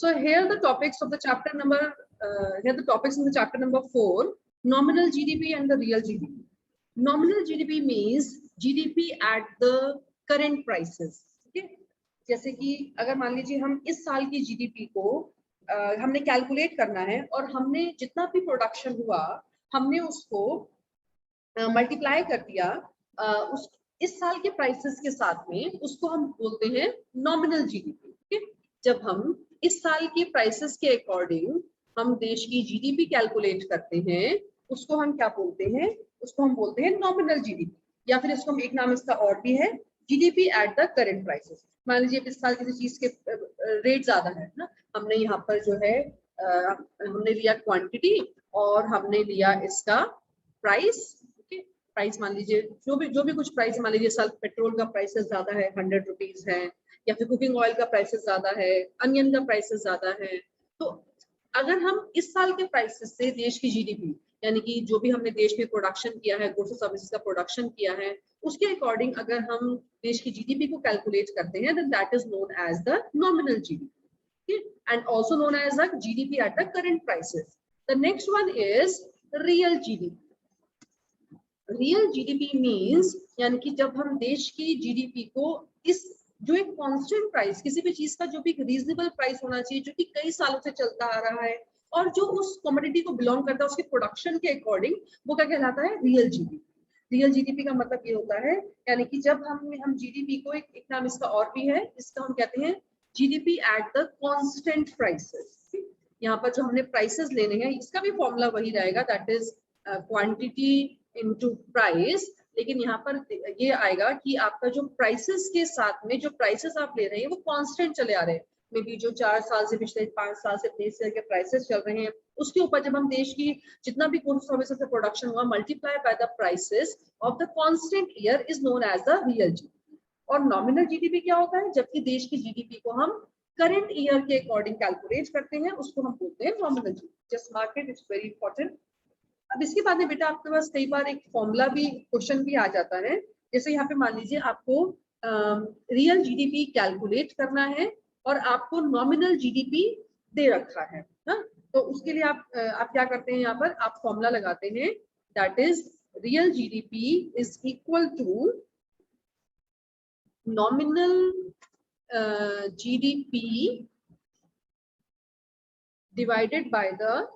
So here the topics of the chapter number, here the topics in the chapter number 4, nominal GDP and the real GDP. Nominal GDP means GDP at the current prices. Okay? जैसे कि अगर मान लीजिए हम इस साल की GDP को हमने कैलकुलेट करना है और हमने जितना भी प्रोडक्शन हुआ हमने उसको मल्टीप्लाई कर दिया उस इस साल के प्राइसेस के साथ में, उसको हम बोलते हैं नॉमिनल जीडीपी। ठीक, जब हम इस साल के प्राइसेस के अकॉर्डिंग हम देश की जीडीपी कैलकुलेट करते हैं, उसको हम क्या बोलते हैं? उसको हम बोलते हैं नॉमिनल जीडीपी, या फिर इसको एक नाम इसका और भी है, GDP at the current prices. मान लीजिए इस साल किसी चीज के रेट ज्यादा है ना, हमने यहाँ पर जो है हमने लिया क्वांटिटी और हमने लिया इसका प्राइस। प्राइस मान लीजिए जो भी कुछ प्राइस, मान लीजिए साल पेट्रोल का प्राइसेस ज्यादा है, 100 रुपीज है, या फिर कुकिंग ऑयल का प्राइसेस ज्यादा है, अनियन का प्राइसेस ज्यादा है। तो अगर हम इस साल के प्राइसेस से देश की जीडीपी, यानी कि जो भी हमने देश में प्रोडक्शन किया है, गुड्स और सर्विसेज का प्रोडक्शन किया है, उसके अकॉर्डिंग अगर हम देश की जीडीपी को कैलकुलेट करते हैं, then that is known as the nominal GDP and also known as the GDP at the current prices. The next one is real GDP. Real GDP means, यानी कि जब हम देश की जीडीपी को इस जो एक कांस्टेंट प्राइस, किसी भी चीज का जो भी रीजनेबल प्राइस होना चाहिए, जो कि कई सालों से चलता आ रहा है और जो उस कमोडिटी को बिलोंग करता है उसके प्रोडक्शन के अकॉर्डिंग, वो क्या कहलाता है? Real GDP. रियल जीडीपी का मतलब ये होता है, यानी कि जब हम जीडीपी को एक नाम इसका और भी है, इसका हम कहते हैं GDP at the constant prices. यहाँ पर जो हमने प्राइसेस लेने हैं, इसका भी फॉर्मूला वही रहेगा, that is quantity into price. लेकिन यहाँ पर ये आएगा कि आपका जो प्राइसेस के साथ में जो प्राइसेस आप ले रहे हैं वो कांस्टेंट चले आ रहे हैं। मे बी जो 4 साल से पिछले 5 साल से देश के प्राइसेस चल रहे हैं, उसके ऊपर जब हम देश की जितना भी गुड्स सर्विसेज से प्रोडक्शन हुआ multiply by the prices of the constant year is known as the real GDP. और नॉमिनल जीडीपी क्या होता है? जबकि देश की जीडीपी को हम करंट ईयर के अकॉर्डिंग कैलकुलेट करते हैं, उसको हम बोलते हैं nominal GDP. Just mark it, it's very important. अब इसके बाद में बेटा आपके पास कई बार एक फॉर्मूला भी, क्वेश्चन भी आ जाता है। जैसे यहाँ पे मान लीजिए आपको रियल जीडीपी कैलकुलेट करना है और आपको नॉमिनल जीडीपी दे रखा है ना, तो उसके लिए आप क्या करते हैं? यहाँ पर आप फॉर्मूला लगाते हैं, that is real GDP is equal to nominal GDP divided by the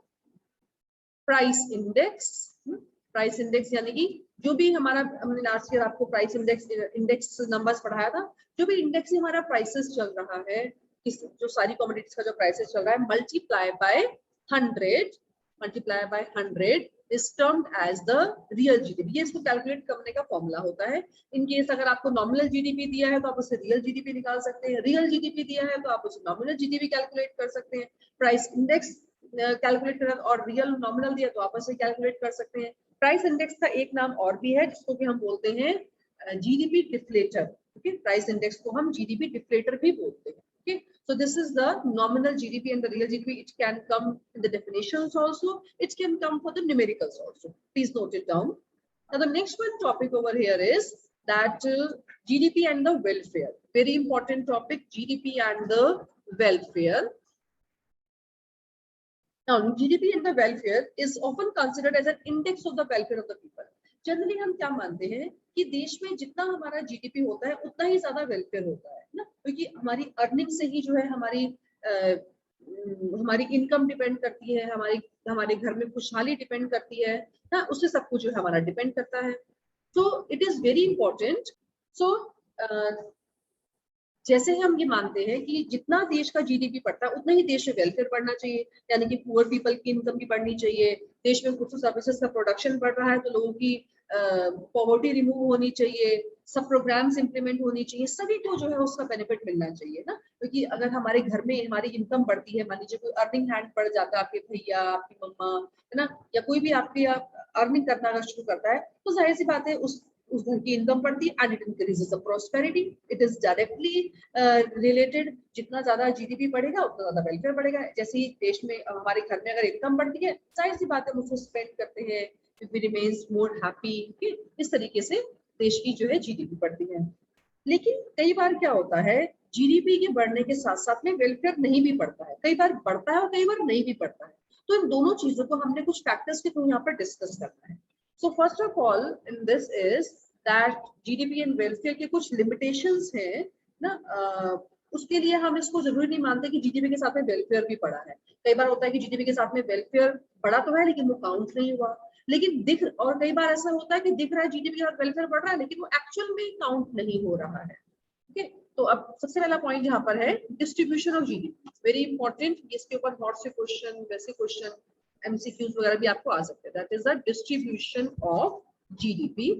price index. Price index यानी कि जो भी हमारा, हमने लास्ट ईयर आपको प्राइस इंडेक्स नंबर्स पढ़ाया था, जो भी इंडेक्स से हमारा प्राइसेस चल रहा है, इस जो सारी कमोडिटीज का जो प्राइसेस चल रहा है, multiply by 100 is termed as the real GDP. ये इसको कैलकुलेट करने का फॉर्मूला होता है। इन केस अगर आपको नॉमिनल जीडीपी दिया है तो आप उससे रियल जीडीपी निकाल सकते हैं, रियल जीडीपी दिया है तो आप उससे नॉमिनल जीडीपी कैलकुलेट कर सकते हैं, प्राइस इंडेक्स कैलकुलेट कर और रियल नॉमिनल दिया तो आपस में कैलकुलेट कर सकते हैं। प्राइस इंडेक्स का एक नाम और भी है जिसको कि हम बोलते हैं GDP deflator. Okay, price index को हम जीडीपी डिफ्लेटर भी बोलते हैं। Okay, so this is the nominal GDP and the real GDP. It can come in the definitions also, it can come for the numericals also. Please note it down. Now the next one topic over here is that GDP and the welfare. Very important topic, GDP and the welfare. Now, GDP and the welfare is often considered as an index of the welfare of the people. Generally हम क्या मानते हैं कि देश में जितना हमारा GDP होता है उतना ही ज्यादा वेलफेयर होता है ना, क्योंकि हमारी अर्निंग से ही जो है हमारी इनकम डिपेंड करती है, हमारे घर में खुशहाली डिपेंड करती है ना, उससे सब कुछ जो है हमारा डिपेंड करता है। तो इट इज वेरी इंपॉर्टेंट। सो जैसे हम ये मानते हैं कि जितना देश का जीडीपी बढ़ता है उतना ही देश में वेलफेयर बढ़ना चाहिए, यानी कि पुअर पीपल की इनकम भी बढ़नी चाहिए, देश में गुड्स और सर्विसेज का प्रोडक्शन बढ़ रहा है तो लोगों की पॉवर्टी रिमूव होनी चाहिए, सब प्रोग्राम्स इंप्लीमेंट होनी चाहिए, सभी को जो है उसका बेनिफिट मिलना चाहिए ना। क्योंकि अगर हमारे घर में हमारी इनकम बढ़ती है, मान लीजिए कोई अर्निंग हैंड बढ़ जाता है, आपके भैया, आपकी मम्मा है ना, या कोई भी आपकी अर्निंग करना अगर शुरू करता है तो जाहिर सी बात है उस घर की इनकम बढ़ती है and it increases the prosperity. It is directly related, जितना ज्यादा जीडीपी बढ़ेगा उतना ज्यादा वेलफेयर बढ़ेगा। जैसे ही देश में हमारे घर में अगर इनकम बढ़ती है, जाहिर सी बात है हम उसको स्पेंड करते हैं, वी रिमेन्स मोर हैप्पी। इस तरीके से देश की जो है जीडीपी बढ़ती है। लेकिन कई बार क्या होता है, जीडीपी के बढ़ने के साथ साथ में वेलफेयर नहीं भी बढ़ता है, कई बार बढ़ता है और कई बार नहीं भी बढ़ता है। तो इन दोनों चीजों को हमने कुछ फैक्टर्स के थ्रू यहाँ पर डिस्कस करना है। So first of all in this is that GDP and welfare के कुछ लिमिटेशंस हैं ना। उसके लिए हम इसको जरूरी नहीं मानते कि जीडीपी के साथ में वेलफेयर भी बढ़ा है। कई बार होता है कि जीडीपी के साथ में वेलफेयर बढ़ा तो है लेकिन वो काउंट नहीं हुआ, लेकिन दिख, और कई बार ऐसा होता है कि दिख रहा है जीडीपी के साथ वेलफेयर बढ़ रहा है लेकिन वो एक्चुअल में काउंट नहीं हो रहा है। ठीक है, तो अब सबसे पहला पॉइंट यहाँ पर है distribution of GDP, very important. इसके ऊपर बहुत से क्वेश्चन, वैसे क्वेश्चन, एमसीक्यूज वगैरह भी आपको आ सकते हैं। That is the distribution of GDP.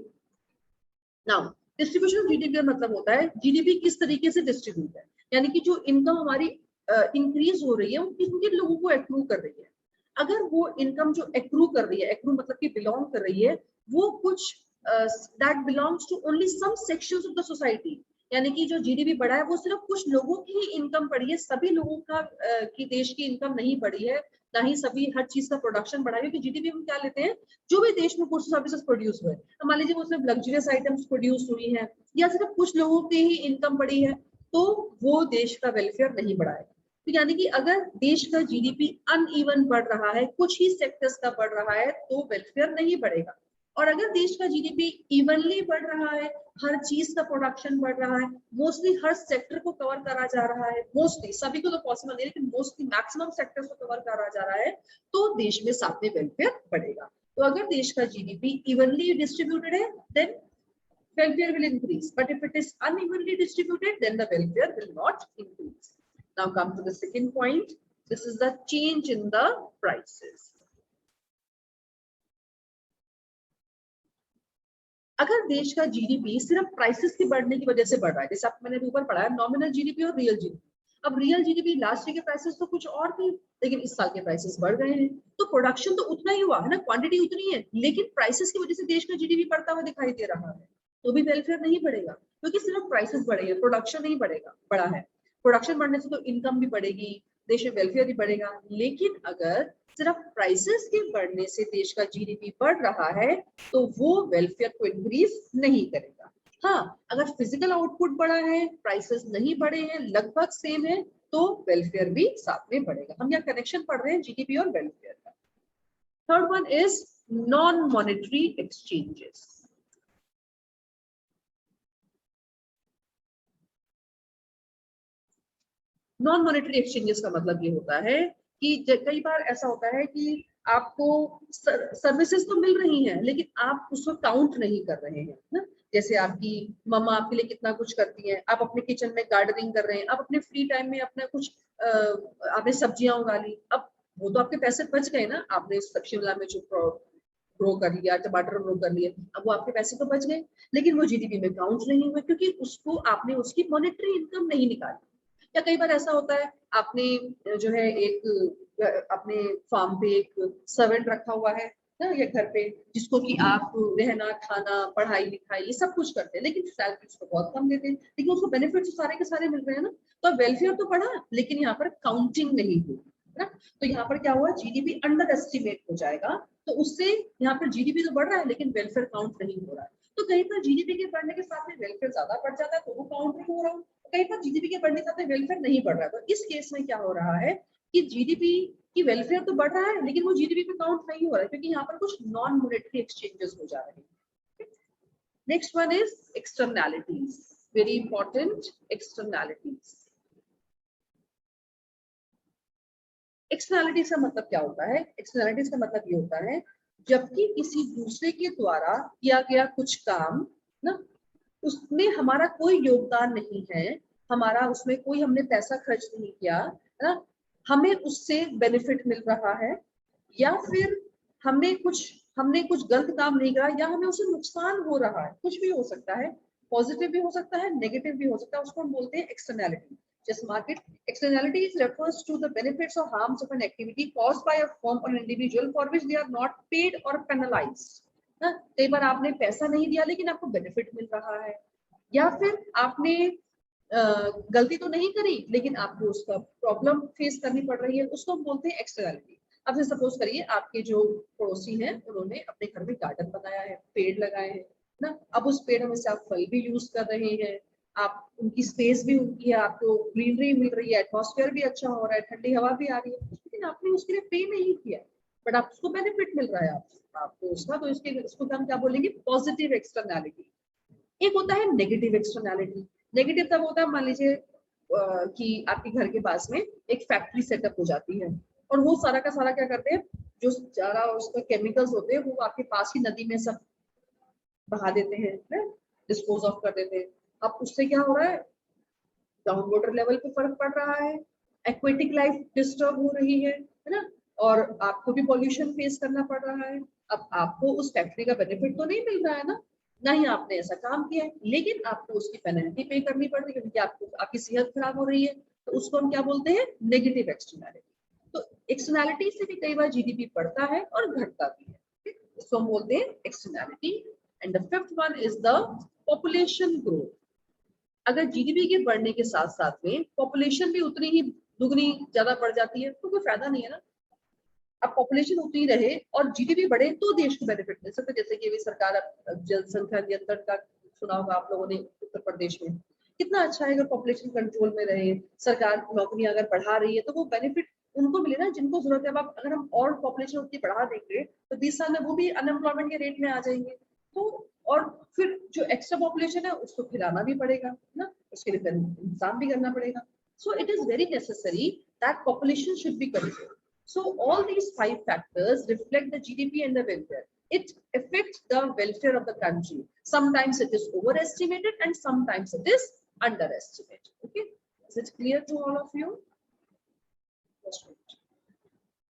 Now distribution of GDP का मतलब होता है जीडीपी किस तरीके से डिस्ट्रीब्यूट है, यानी कि जो इनकम हमारी इंक्रीज हो रही है वो किन किन लोगों को एक्रू कर रही है। अगर वो इनकम जो एक्रू कर रही है, एक्रू मतलब कि बिलोंग कर रही है, वो कुछ that belongs to only some sections of the society, यानी कि जो जीडीपी बढ़ा है वो सिर्फ कुछ लोगों की ही इनकम बढ़ी है, सभी लोगों का की देश की इनकम नहीं बढ़ी है, ना ही सभी हर चीज का प्रोडक्शन बढ़ा है। क्योंकि जीडीपी हम क्या लेते हैं, जो भी देश में गुड्स सर्विसेज प्रोड्यूस हुए, मान लीजिए वो सिर्फ लग्जरियस आइटम्स प्रोड्यूस हुई हैं या सिर्फ कुछ लोगों की ही इनकम बढ़ी है, तो वो देश का वेलफेयर नहीं बढ़ाएगा। तो यानी कि अगर देश का जीडीपी अनइवन बढ़ रहा है, कुछ ही सेक्टर्स का बढ़ रहा है, तो वेलफेयर नहीं बढ़ेगा। और अगर देश का जीडीपी इवनली बढ़ रहा है, हर चीज का प्रोडक्शन बढ़ रहा है, मोस्टली हर सेक्टर को कवर करा जा रहा है, मोस्टली, सभी को तो पॉसिबल नहीं लेकिन मोस्टली मैक्सिमम सेक्टर्स को कवर करा जा रहा है, तो देश में साथ में वेलफेयर बढ़ेगा। तो अगर देश का जीडीपी इवनली डिस्ट्रीब्यूटेड है then welfare will increase, but if it is unevenly distributed then the welfare will not increase. Now come to the second point. This is the change in the prices. अगर देश का GDP सिर्फ prices के बढ़ने की वजह से बढ़ रहा है, जैसे मैंने ऊपर पढ़ा है नॉमिनल जीडीपी और रियल जीडीपी, अब रियल जीडीपी लास्ट ईयर के प्राइसेस तो कुछ और थे लेकिन इस साल के प्राइसेस बढ़ गए हैं, तो प्रोडक्शन तो उतना ही हुआ है ना, क्वांटिटी उतनी है, लेकिन प्राइसेस की वजह से देश का जीडीपी बढ़ता हुआ दिखाई दे रहा है, तो भी वेलफेयर नहीं बढ़ेगा क्योंकि सिर्फ प्राइसेस बढ़े हैं, प्रोडक्शन नहीं बढ़ेगा, बढ़ा है। प्रोडक्शन बढ़ने से तो इनकम भी बढ़ेगी, देश में वेलफेयर भी बढ़ेगा। लेकिन अगर सिर्फ प्राइसेस के बढ़ने से देश का जीडीपी बढ़ रहा है तो वो वेलफेयर को इंक्रीज नहीं करेगा। हाँ, अगर फिजिकल आउटपुट बढ़ा है, प्राइसेस नहीं बढ़े हैं, लगभग सेम है, तो वेलफेयर भी साथ में बढ़ेगा। हम यहाँ कनेक्शन पढ़ रहे हैं जीडीपी और वेलफेयर का। Third one is non monetary exchanges. Non monetary exchanges का मतलब ये होता है कि कई बार ऐसा होता है कि आपको सर्विसेज तो मिल रही हैं लेकिन आप उसको काउंट नहीं कर रहे हैं ना। जैसे आपकी मम्मा आपके लिए कितना कुछ करती हैं, आप अपने किचन में गार्डनिंग कर रहे हैं, आप अपने फ्री टाइम में अपना कुछ आपने सब्जियां उगा ली, अब वो तो आपके पैसे बच गए ना, आपने शिमला में जो ग्रो कर लिया, टमाटर ग्रो कर लिए, अब वो आपके पैसे तो बच गए लेकिन वो जीडीपी में काउंट नहीं हुए क्योंकि उसको आपने उसकी मॉनेटरी इनकम नहीं निकाली। या कई बार ऐसा होता है आपने जो है एक अपने फार्म पे एक सर्वेंट रखा हुआ है ना, या घर पे, जिसको कि आप रहना, खाना, पढ़ाई लिखाई ये सब कुछ करते हैं, लेकिन सैलरी उसको बहुत कम देते हैं, लेकिन उसको बेनिफिट सारे के सारे मिल रहे हैं ना, तो वेलफेयर तो बढ़ा लेकिन यहाँ पर काउंटिंग नहीं हुई है ना। तो यहाँ पर क्या हुआ, जीडीपी अंडर एस्टिमेट हो जाएगा, तो उससे यहाँ पर जीडीपी तो बढ़ रहा है लेकिन वेलफेयर काउंट नहीं हो रहा है। तो कहीं पर जीडीपी के बढ़ने के साथ में वेलफेयर ज्यादा बढ़ जाता है तो वो काउंट नहीं हो रहा है, कहीं पर जीडीपी के बढ़ने के साथ में वेलफेयर नहीं बढ़ रहा है। तो इस केस में क्या हो रहा है कि जीडीपी की वेलफेयर तो बढ़ रहा है लेकिन वो जीडीपी पे काउंट नहीं हो रहा है क्योंकि यहाँ पर कुछ नॉन मॉनेटरी एक्सचेंजेस हो जा रहे हैं। Next one is externalities, very important, externalities. Externalities का मतलब क्या होता है, एक्सटर्नैलिटीज का मतलब ये होता है जबकि किसी दूसरे के द्वारा किया गया कुछ काम ना, उसमें हमारा कोई योगदान नहीं है, हमारा उसमें कोई हमने पैसा खर्च नहीं किया है ना, हमें उससे बेनिफिट मिल रहा है, या फिर हमने कुछ गलत काम नहीं करा या हमें उससे नुकसान हो रहा है, कुछ भी हो सकता है, पॉजिटिव भी हो सकता है, नेगेटिव भी हो सकता है, उसको हम बोलते हैं externality. Just mark it. Externalities refers to the benefits or harms of an activity caused by a firm or an individual for which they are not paid or penalized. ना, कई बार आपने पैसा नहीं दिया लेकिन आपको बेनिफिट मिल रहा है, या फिर आपने गलती तो नहीं करी लेकिन आपको उसका प्रॉब्लम फेस करनी पड़ रही है, उसको हम बोलते हैं एक्सटर्नैलिटी। अब सपोज करिए आपके जो पड़ोसी हैं उन्होंने अपने घर में गार्डन बनाया है, पेड़ लगाए हैं ना, अब उस पेड़ में से आप फल भी यूज कर रहे हैं, आप उनकी स्पेस भी उनकी है, आपको ग्रीनरी मिल रही है, एटमॉस्फेयर भी अच्छा हो रहा है, ठंडी हवा भी आ रही है, लेकिन आपने उसके लिए पे नहीं किया, बट आप उसको बेनिफिट मिल रहा है आपको उसका, तो इसको हम क्या बोलेंगे, पॉजिटिव एक्सटर्नैलिटी। एक होता है नेगेटिव एक्सटर्नैलिटी। नेगेटिव तब होता है, मान लीजिए कि आपके घर के पास में एक फैक्ट्री सेटअप हो जाती है और वो सारा का सारा क्या करते हैं, जो सारा उसका केमिकल्स होते हैं वो आपके पास ही नदी में सब बहा देते हैं, डिस्पोज ऑफ कर देते हैं। अब उससे क्या हो रहा है, ग्राउंड वाटर लेवल पे फर्क पड़ रहा है, एक्वेटिक लाइफ डिस्टर्ब हो रही है ना, और आपको भी पॉल्यूशन फेस करना पड़ रहा है। अब आपको उस फैक्ट्री का बेनिफिट तो नहीं मिल रहा है ना ही आपने ऐसा काम किया है, लेकिन आपको उसकी पेनल्टी पे करनी पड़ रही है क्योंकि आपको आपकी सेहत खराब हो रही है, तो उसको हम क्या बोलते हैं, नेगेटिव एक्सटर्नैलिटी। तो एक्सटर्नैलिटी से भी कई बार जीडीपी बढ़ता है और घटता भी है, इसको हम बोलते हैं externality. And the fifth one is the population growth. अगर जीडीपी के बढ़ने के साथ साथ में पॉपुलेशन भी उतनी ही दुगनी ज्यादा बढ़ जाती है तो कोई फायदा नहीं है ना। अब पॉपुलेशन उतनी रहे और जीडीपी बढ़े तो देश को बेनिफिट मिल सकता है, जैसे कि अभी सरकार अब जनसंख्या नियंत्रण का सुना होगा आप लोगों ने, उत्तर प्रदेश में कितना अच्छा है, अगर पॉपुलेशन कंट्रोल में रहे, सरकार नौकरियां अगर बढ़ा रही है तो वो बेनिफिट उनको मिले ना जिनको जरूरत है। अब आप अगर हम और पॉपुलेशन उतनी बढ़ा देंगे तो 20 साल में वो भी अनएम्प्लॉयमेंट के रेट में आ जाएंगे, तो और फिर जो एक्स्ट्रा पॉपुलेशन है उसको खिलाना भी पड़ेगा ना, उसके लिए इंतजाम भी करना पड़ेगा। So it is very necessary that population should be controlled. So all these five factors reflect the GDP and the welfare. It affects the welfare of the country. Sometimes it is overestimated and sometimes it is underestimated. Okay, is it clear to all of you? That's right.